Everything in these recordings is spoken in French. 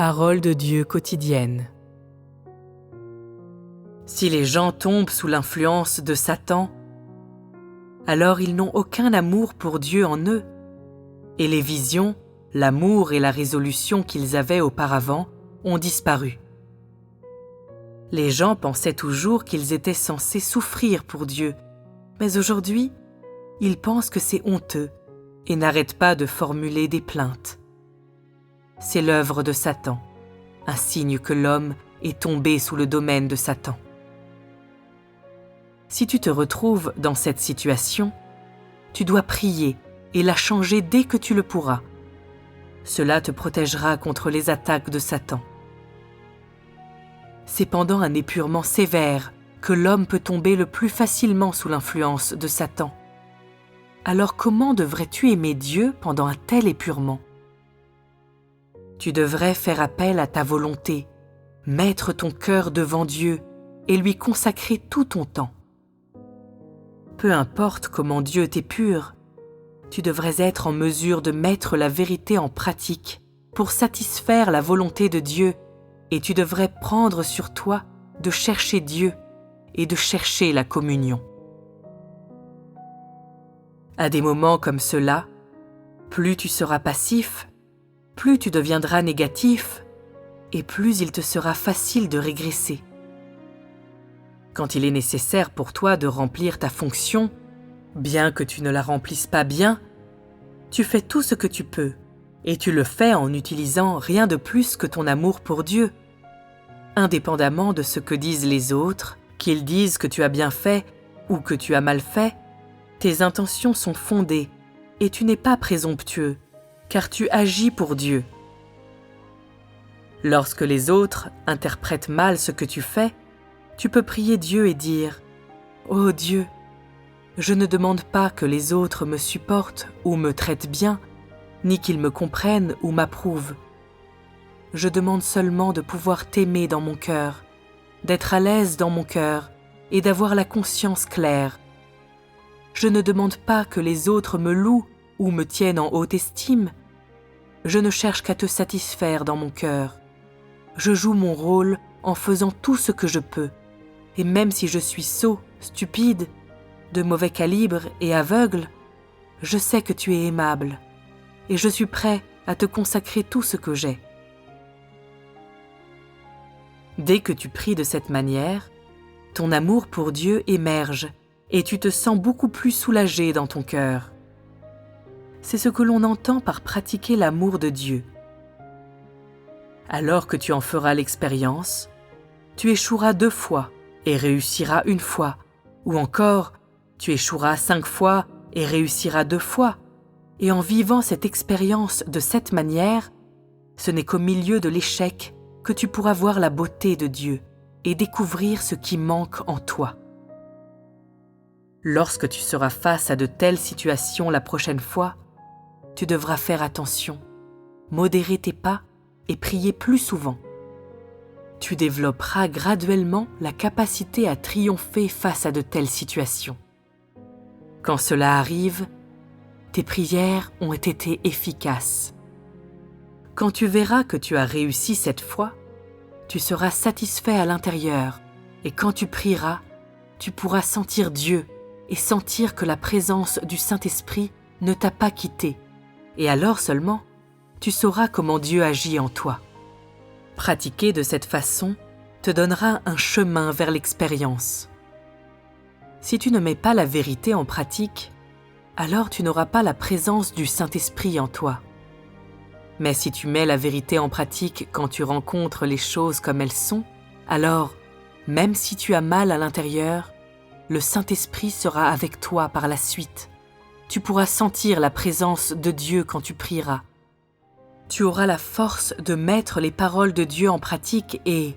Parole de Dieu quotidienne. Si les gens tombent sous l'influence de Satan, alors ils n'ont aucun amour pour Dieu en eux, et les visions, l'amour et la résolution qu'ils avaient auparavant ont disparu. Les gens pensaient toujours qu'ils étaient censés souffrir pour Dieu, mais aujourd'hui, ils pensent que c'est honteux et n'arrêtent pas de formuler des plaintes. C'est l'œuvre de Satan, un signe que l'homme est tombé sous le domaine de Satan. Si tu te retrouves dans cette situation, tu dois prier et la changer dès que tu le pourras. Cela te protégera contre les attaques de Satan. C'est pendant un épurement sévère que l'homme peut tomber le plus facilement sous l'influence de Satan. Alors comment devrais-tu aimer Dieu pendant un tel épurement ? Tu devrais faire appel à ta volonté, mettre ton cœur devant Dieu et lui consacrer tout ton temps. Peu importe comment Dieu t'épure, tu devrais être en mesure de mettre la vérité en pratique pour satisfaire la volonté de Dieu et tu devrais prendre sur toi de chercher Dieu et de chercher la communion. À des moments comme ceux-là, plus tu seras passif, plus tu deviendras négatif et plus il te sera facile de régresser. Quand il est nécessaire pour toi de remplir ta fonction, bien que tu ne la remplisses pas bien, tu fais tout ce que tu peux et tu le fais en n'utilisant rien de plus que ton amour pour Dieu. Indépendamment de ce que disent les autres, qu'ils disent que tu as bien fait ou que tu as mal fait, tes intentions sont fondées et tu n'es pas présomptueux, car tu agis pour Dieu. Lorsque les autres interprètent mal ce que tu fais, tu peux prier Dieu et dire « Oh Dieu, je ne demande pas que les autres me supportent ou me traitent bien, ni qu'ils me comprennent ou m'approuvent. Je demande seulement de pouvoir t'aimer dans mon cœur, d'être à l'aise dans mon cœur et d'avoir la conscience claire. Je ne demande pas que les autres me louent ou me tiennent en haute estime. Je ne cherche qu'à te satisfaire dans mon cœur. Je joue mon rôle en faisant tout ce que je peux. Et même si je suis sot, stupide, de mauvais calibre et aveugle, je sais que tu es aimable et je suis prêt à te consacrer tout ce que j'ai. » Dès que tu pries de cette manière, ton amour pour Dieu émerge et tu te sens beaucoup plus soulagé dans ton cœur. C'est ce que l'on entend par pratiquer l'amour de Dieu. Alors que tu en feras l'expérience, tu échoueras 2 fois et réussiras 1 fois, ou encore tu échoueras 5 fois et réussiras 2 fois. Et en vivant cette expérience de cette manière, ce n'est qu'au milieu de l'échec que tu pourras voir la beauté de Dieu et découvrir ce qui manque en toi. Lorsque tu seras face à de telles situations la prochaine fois, tu devras faire attention, modérer tes pas et prier plus souvent. Tu développeras graduellement la capacité à triompher face à de telles situations. Quand cela arrive, tes prières ont été efficaces. Quand tu verras que tu as réussi cette fois, tu seras satisfait à l'intérieur et quand tu prieras, tu pourras sentir Dieu et sentir que la présence du Saint-Esprit ne t'a pas quitté. Et alors seulement, tu sauras comment Dieu agit en toi. Pratiquer de cette façon te donnera un chemin vers l'expérience. Si tu ne mets pas la vérité en pratique, alors tu n'auras pas la présence du Saint-Esprit en toi. Mais si tu mets la vérité en pratique quand tu rencontres les choses comme elles sont, alors, même si tu as mal à l'intérieur, le Saint-Esprit sera avec toi par la suite. Tu pourras sentir la présence de Dieu quand tu prieras. Tu auras la force de mettre les paroles de Dieu en pratique et,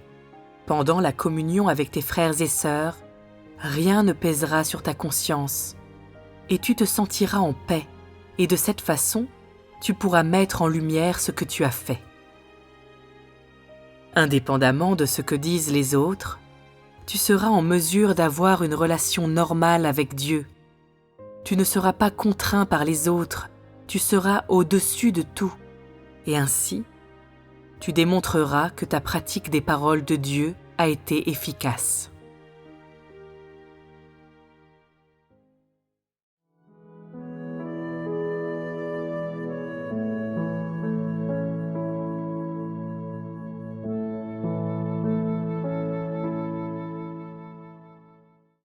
pendant la communion avec tes frères et sœurs, rien ne pèsera sur ta conscience et tu te sentiras en paix et de cette façon, tu pourras mettre en lumière ce que tu as fait. Indépendamment de ce que disent les autres, tu seras en mesure d'avoir une relation normale avec Dieu. Tu ne seras pas contraint par les autres, tu seras au-dessus de tout. Et ainsi, tu démontreras que ta pratique des paroles de Dieu a été efficace.